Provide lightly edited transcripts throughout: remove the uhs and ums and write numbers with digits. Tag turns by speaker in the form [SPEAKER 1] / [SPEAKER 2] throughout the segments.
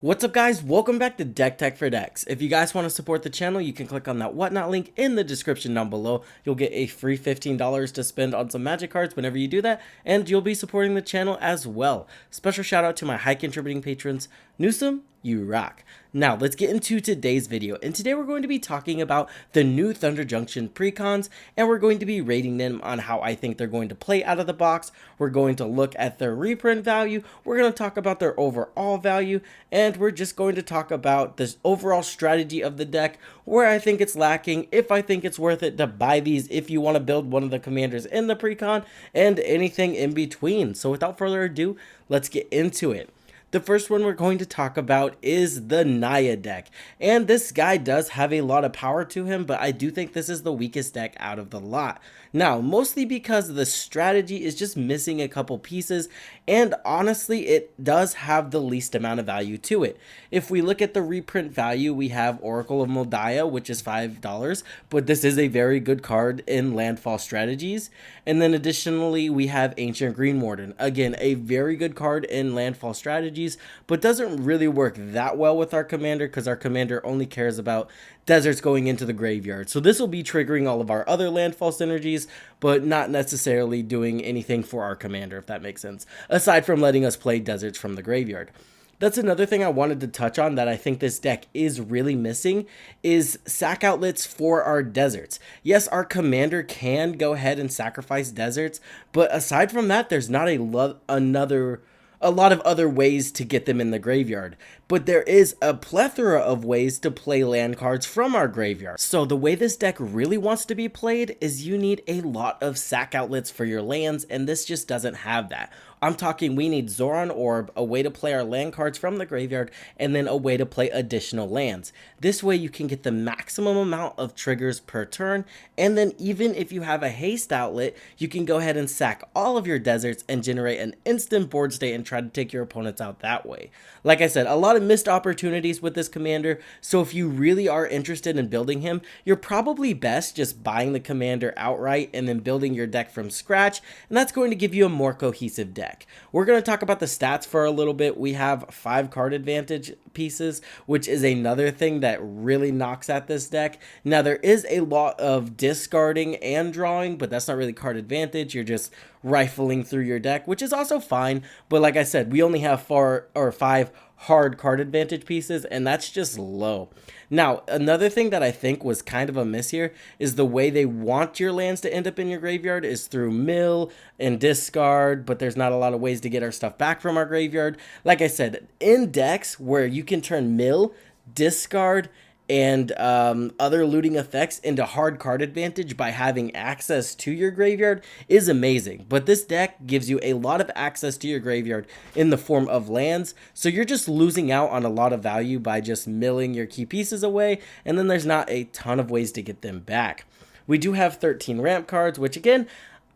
[SPEAKER 1] What's up guys, welcome back to Deck Tech for Decks. If you guys want to support the channel, you can click on that whatnot link in the description down below. You'll get a free $15 to spend on some magic cards whenever you do that, and you'll be supporting the channel as well. Special shout out to my high contributing patrons, Newsome, you rock. Now let's get into today's video, and today we're going to be talking about the new Thunder Junction Precons, and we're going to be rating them on how I think they're going to play out of the box. We're going to look at their reprint value, we're going to talk about their overall value, and we're just going to talk about this overall strategy of the deck, where I think it's lacking, if I think it's worth it to buy these if you want to build one of the commanders in the Precon, and anything in between. So without further ado, let's get into it. The first one we're going to talk about is the Nia Deck, and this guy does have a lot of power to him, but I do think this is the weakest deck out of the lot. Now, mostly because the strategy is just missing a couple pieces, and honestly, it does have the least amount of value to it. If we look at the reprint value, we have Oracle of Moldiah, which is $5, but this is a very good card in landfall strategies. And then additionally, we have Ancient Green Warden, again, a very good card in landfall strategies, but doesn't really work that well with our commander because our commander only cares about deserts going into the graveyard. So this will be triggering all of our other landfall synergies, but not necessarily doing anything for our commander, if that makes sense, aside from letting us play deserts from the graveyard. That's another thing I wanted to touch on that I think this deck is really missing, is sack outlets for our deserts. Yes, our commander can go ahead and sacrifice deserts, but aside from that, there's not a lot of other ways to get them in the graveyard. But there is a plethora of ways to play land cards from our graveyard. So the way this deck really wants to be played is you need a lot of sack outlets for your lands, and this just doesn't have that. I'm talking we need Zoran Orb, a way to play our land cards from the graveyard, and then a way to play additional lands. This way you can get the maximum amount of triggers per turn, and then even if you have a haste outlet, you can go ahead and sack all of your deserts and generate an instant board state and try to take your opponents out that way. Like I said, a lot of missed opportunities with this commander, so if you really are interested in building him, you're probably best just buying the commander outright and then building your deck from scratch, and that's going to give you a more cohesive deck. We're going to talk about the stats for a little bit. We have 5 card advantage pieces, which is another thing that really knocks at this deck. Now, there is a lot of discarding and drawing, but that's not really card advantage. You're just rifling through your deck, which is also fine. But like I said, we only have 5 hard card advantage pieces, and that's just low. Now, another thing that I think was kind of a miss here is the way they want your lands to end up in your graveyard is through mill and discard, but there's not a lot of ways to get our stuff back from our graveyard. Like I said, in decks where you can turn mill, discard, and other looting effects into hard card advantage by having access to your graveyard is amazing. But this deck gives you a lot of access to your graveyard in the form of lands, so you're just losing out on a lot of value by just milling your key pieces away, and then there's not a ton of ways to get them back. We do have 13 ramp cards, which again,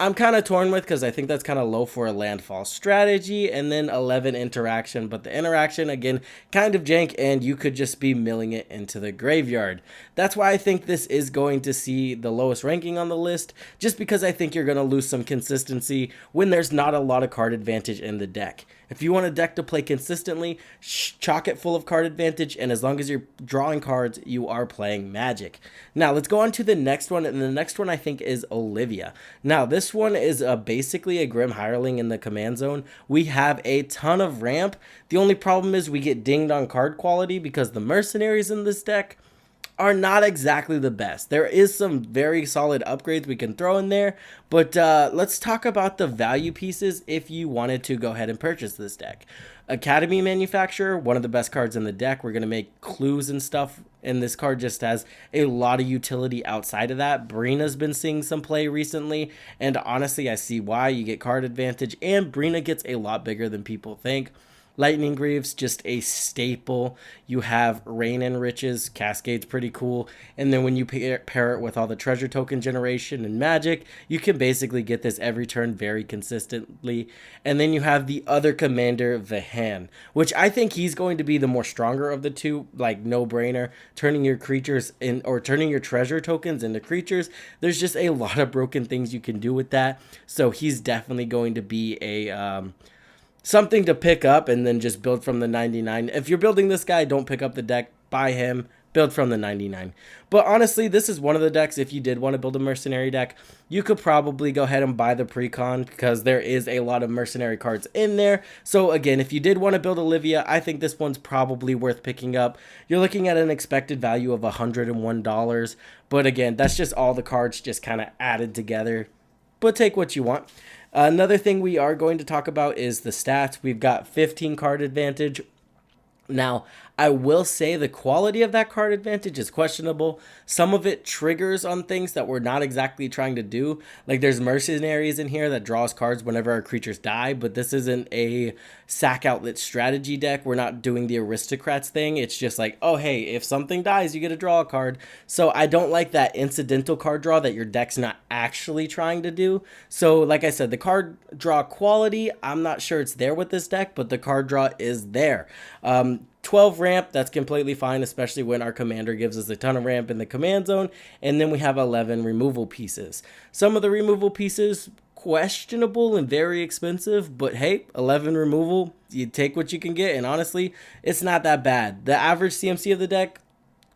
[SPEAKER 1] I'm kind of torn with because I think that's kind of low for a landfall strategy, and then 11 interaction, but the interaction, again, kind of jank, and you could just be milling it into the graveyard. That's why I think this is going to see the lowest ranking on the list, just because I think you're going to lose some consistency when there's not a lot of card advantage in the deck. If you want a deck to play consistently, chock it full of card advantage, and as long as you're drawing cards, you are playing Magic. Now, let's go on to the next one, and the next one I think is Olivia. Now, this one is basically a Grim Hireling in the command zone. We have a ton of ramp. The only problem is we get dinged on card quality because the mercenaries in this deck are not exactly the best. There is some very solid upgrades we can throw in there, but let's talk about the value pieces if you wanted to go ahead and purchase this deck. Academy Manufacturer, one of the best cards in the deck. We're going to make clues and stuff, and this card just has a lot of utility outside of that. Brina's been seeing some play recently, and honestly, I see why. You get card advantage, and Brina gets a lot bigger than people think. Lightning Greaves, just a staple. You have Rain and Riches, Cascade's pretty cool. And then when you pair it with all the treasure token generation and magic, you can basically get this every turn very consistently. And then you have the other commander, Vahan, which I think he's going to be the more stronger of the two, like no brainer. Turning your creatures in, or turning your treasure tokens into creatures. There's just a lot of broken things you can do with that. So he's definitely going to be something to pick up and then just build from the 99. If you're building this guy, don't pick up the deck, buy him, build from the 99. But honestly, this is one of the decks, if you did want to build a mercenary deck, you could probably go ahead and buy the Precon because there is a lot of mercenary cards in there. So again, if you did want to build Olivia, I think this one's probably worth picking up. You're looking at an expected value of $101. But again, that's just all the cards just kind of added together. But take what you want. Another thing we are going to talk about is the stats. We've got 15 card advantage. Now, I will say the quality of that card advantage is questionable. Some of it triggers on things that we're not exactly trying to do. Like there's mercenaries in here that draws cards whenever our creatures die, but this isn't a sack outlet strategy deck. We're not doing the aristocrats thing. It's just like, oh, hey, if something dies, you get to draw a card. So I don't like that incidental card draw that your deck's not actually trying to do. So like I said, the card draw quality, I'm not sure it's there with this deck, but the card draw is there. 12 ramp, that's completely fine, especially when our commander gives us a ton of ramp in the command zone. And then we have 11 removal pieces. Some of the removal pieces, questionable and very expensive, but hey, 11 removal, you take what you can get. And honestly, it's not that bad. The average CMC of the deck,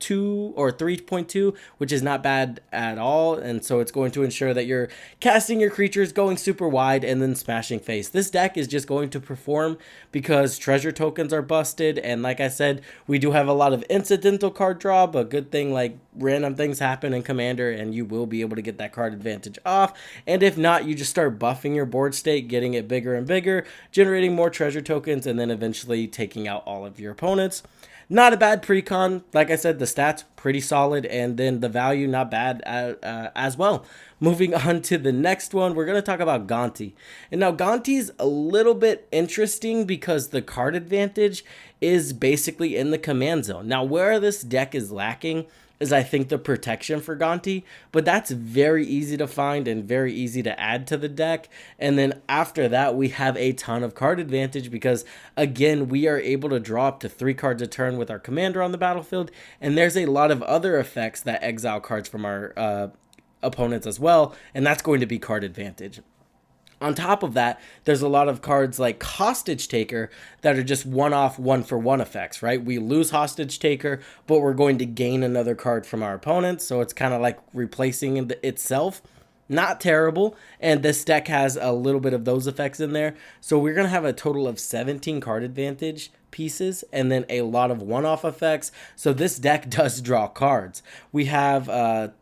[SPEAKER 1] 2 or 3.2, which is not bad at all, and so it's going to ensure that you're casting your creatures, going super wide, and then smashing face. This deck is just going to perform because treasure tokens are busted, and like I said, we do have a lot of incidental card draw, but good thing, like, random things happen in Commander, and you will be able to get that card advantage off, and if not, you just start buffing your board state, getting it bigger and bigger, generating more treasure tokens, and then eventually taking out all of your opponents. Not a bad Precon. Like I said, the stats pretty solid, and then the value not bad as well. Moving on to the next one, we're going to talk about Gonti. And now Gonti's a little bit interesting because the card advantage is basically in the command zone. Now, where this deck is lacking is I think the protection for Gonti, but that's very easy to find and very easy to add to the deck. And then after that, we have a ton of card advantage because, again, we are able to draw up to 3 cards a turn with our commander on the battlefield, and there's a lot of other effects that exile cards from our opponents as well, and that's going to be card advantage. On top of that, there's a lot of cards like Hostage Taker that are just one-off, one-for-one effects, right? We lose Hostage Taker, but we're going to gain another card from our opponent, so it's kind of like replacing itself. Not terrible, and this deck has a little bit of those effects in there. So we're going to have a total of 17 card advantage pieces and then a lot of one-off effects. So this deck does draw cards. We have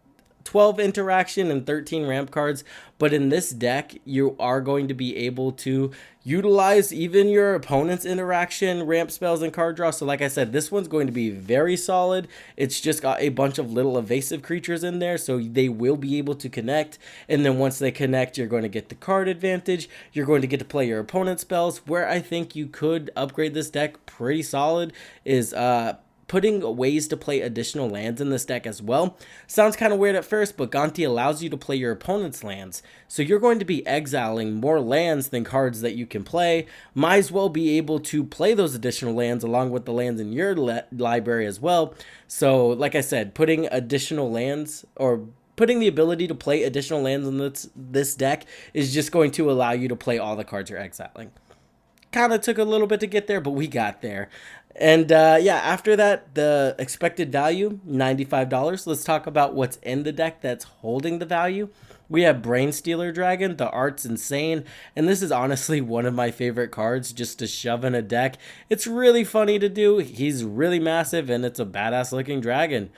[SPEAKER 1] 12 interaction and 13 ramp cards, but in this deck you are going to be able to utilize even your opponent's interaction, ramp spells, and card draw. So like I said, this one's going to be very solid. It's just got a bunch of little evasive creatures in there, so they will be able to connect, and then once they connect, you're going to get the card advantage. You're going to get to play your opponent's spells. Where I think you could upgrade this deck pretty solid is putting ways to play additional lands in this deck as well. Sounds kind of weird at first, but Gonti allows you to play your opponent's lands. So you're going to be exiling more lands than cards that you can play. Might as well be able to play those additional lands along with the lands in your library as well. So like I said, putting additional lands or putting the ability to play additional lands in this deck is just going to allow you to play all the cards you're exiling. Kind of took a little bit to get there, but we got there. And yeah, after that, the expected value, $95. Let's talk about what's in the deck that's holding the value. We have Brain Stealer Dragon. The art's insane, and this is honestly one of my favorite cards just to shove in a deck. It's really funny to do. He's really massive, and it's a badass looking dragon.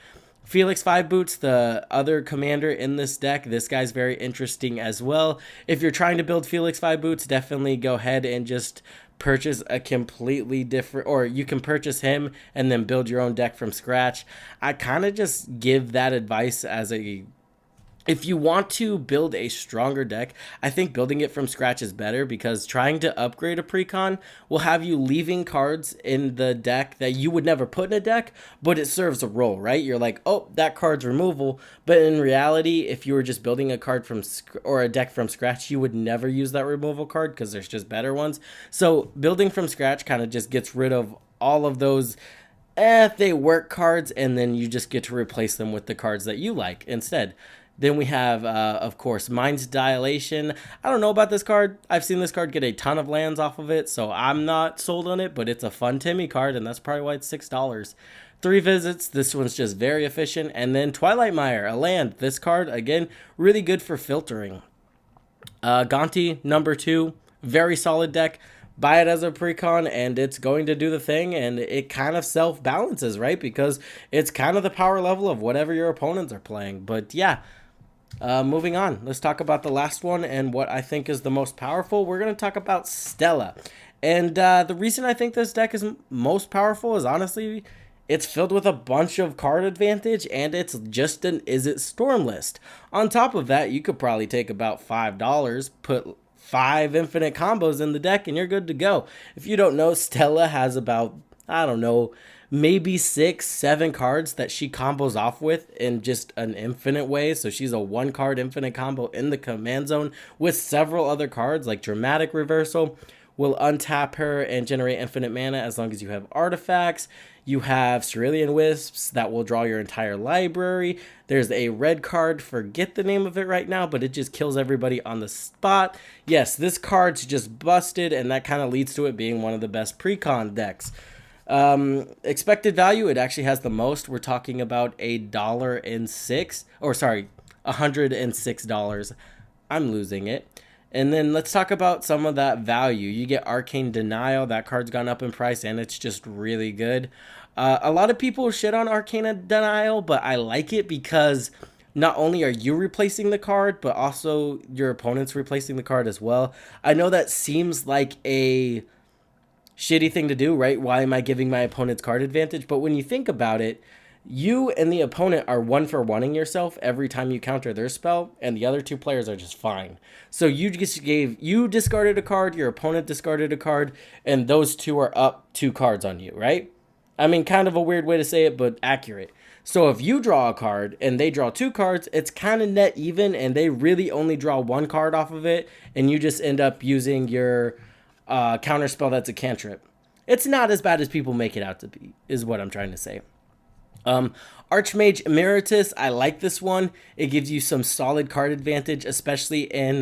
[SPEAKER 1] Felix 5 Boots, the other commander in this deck. This guy's very interesting as well. If you're trying to build Felix 5 Boots, definitely go ahead and just purchase a completely different, or you can purchase him and then build your own deck from scratch. I kind of just give that advice as if you want to build a stronger deck, I think building it from scratch is better because trying to upgrade a Precon will have you leaving cards in the deck that you would never put in a deck, but it serves a role, right? You're like, oh, that card's removal, but in reality, if you were just building a card or a deck from scratch, you would never use that removal card because there's just better ones. So building from scratch kind of just gets rid of all of those they work cards, and then you just get to replace them with the cards that you like instead. Then we have, of course, Mind's Dilation. I don't know about this card. I've seen this card get a ton of lands off of it, so I'm not sold on it, but it's a fun Timmy card, and that's probably why it's $6. 3 visits. This one's just very efficient. And then Twilight Mire, a land. This card, again, really good for filtering. Gonti, number 2, very solid deck. Buy it as a precon and it's going to do the thing, and it kind of self-balances, right? Because it's kind of the power level of whatever your opponents are playing. But yeah, moving on. Let's talk about the last one and what I think is the most powerful. We're going to talk about Stella. And the reason I think this deck is most powerful is honestly, it's filled with a bunch of card advantage, and it's just an Izzet Storm list. On top of that, you could probably take about $5, put 5 infinite combos in the deck, and you're good to go. If you don't know, Stella has about, I don't know, maybe 6, 7 cards that she combos off with in just an infinite way. So she's a 1-card infinite combo in the command zone with several other cards like Dramatic Reversal. Will untap her and generate infinite mana as long as you have artifacts. You have Cerulean Wisps that will draw your entire library. There's a red card, forget the name of it right now, but it just kills everybody on the spot. Yes, this card's just busted, and that kind of leads to it being one of the best precon decks. Expected value, it actually has the most. We're talking about $106. I'm losing it. And then let's talk about some of that value. You get Arcane Denial. That card's gone up in price, and it's just really good. A lot of people shit on Arcane Denial, but I like it because not only are you replacing the card, but also your opponent's replacing the card as well. I know that seems like a shitty thing to do, right? Why am I giving my opponent's card advantage? But when you think about it, you and the opponent are 1-for-1ing yourself every time you counter their spell, and the other 2 players are just fine. So you discarded a card, your opponent discarded a card, and those 2 are up 2 cards on you, right? I mean, kind of a weird way to say it, but accurate. So if you draw a card and they draw 2 cards, it's kind of net even, and they really only draw 1 card off of it, and you just end up using your counter spell that's a cantrip. It's not as bad as people make it out to be, is what I'm trying to say. Archmage Emeritus, I like this one. It gives you some solid card advantage, especially in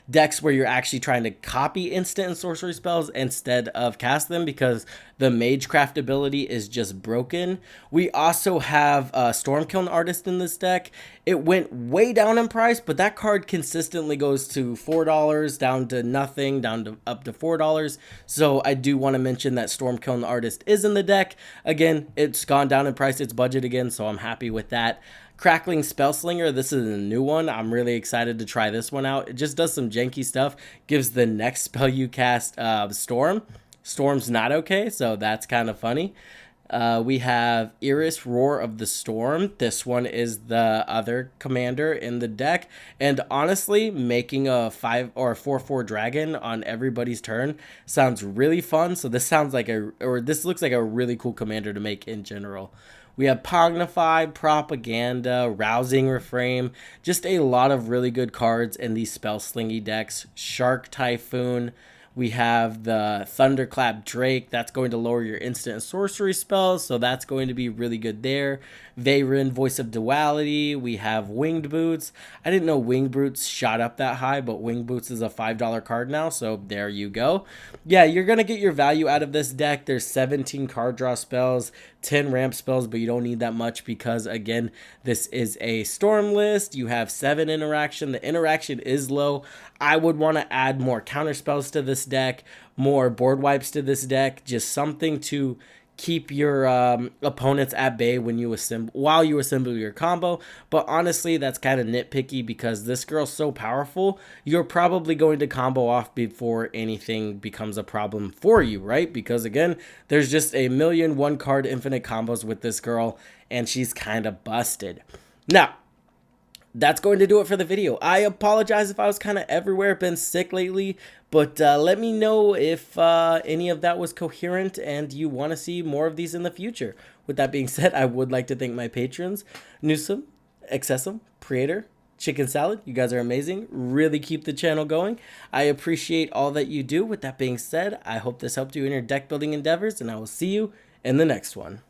[SPEAKER 1] decks where you're actually trying to copy instant and sorcery spells instead of cast them, because the Magecraft ability is just broken. We also have Stormkiln Artist in this deck. It went way down in price, but that card consistently goes to $4, down to nothing, down to up to $4. So I do want to mention that Stormkiln Artist is in the deck. Again, it's gone down in price, its budget again, so I'm happy with that. Crackling Spellslinger, this is a new one. I'm really excited to try this one out. It just does some janky stuff, gives the next spell you cast Storm. Storm's not okay, so that's kind of funny. We have Iris, Roar of the Storm. This one is the other commander in the deck, and honestly, making a 5 or a 4/4 dragon on everybody's turn sounds really fun. So this sounds like this looks like a really cool commander to make in general. We have Pognify, Propaganda, Rousing Reframe, just a lot of really good cards in these spell slingy decks. Shark Typhoon. We have the Thunderclap Drake. That's going to lower your instant and sorcery spells, so that's going to be really good there. Veyrin, Voice of Duality. We have Winged Boots. I didn't know Winged Boots shot up that high, but Winged Boots is a $5 card now, so there you go. Yeah, you're going to get your value out of this deck. There's 17 card draw spells, 10 ramp spells, but you don't need that much because, again, this is a storm list. You have 7 interaction. The interaction is low. I would want to add more counter spells to this deck, more board wipes to this deck, just something to keep your opponents at bay when you while you assemble your combo. But honestly, that's kind of nitpicky because this girl's so powerful, you're probably going to combo off before anything becomes a problem for you, right? Because again, there's just a million 1-card infinite combos with this girl, and she's kind of busted. Now, that's going to do it for the video. I apologize if I was kind of everywhere, been sick lately, but let me know if any of that was coherent and you want to see more of these in the future. With that being said, I would like to thank my patrons, Newsome, Excessum, Creator, Chicken Salad. You guys are amazing. Really keep the channel going. I appreciate all that you do. With that being said, I hope this helped you in your deck building endeavors, and I will see you in the next one.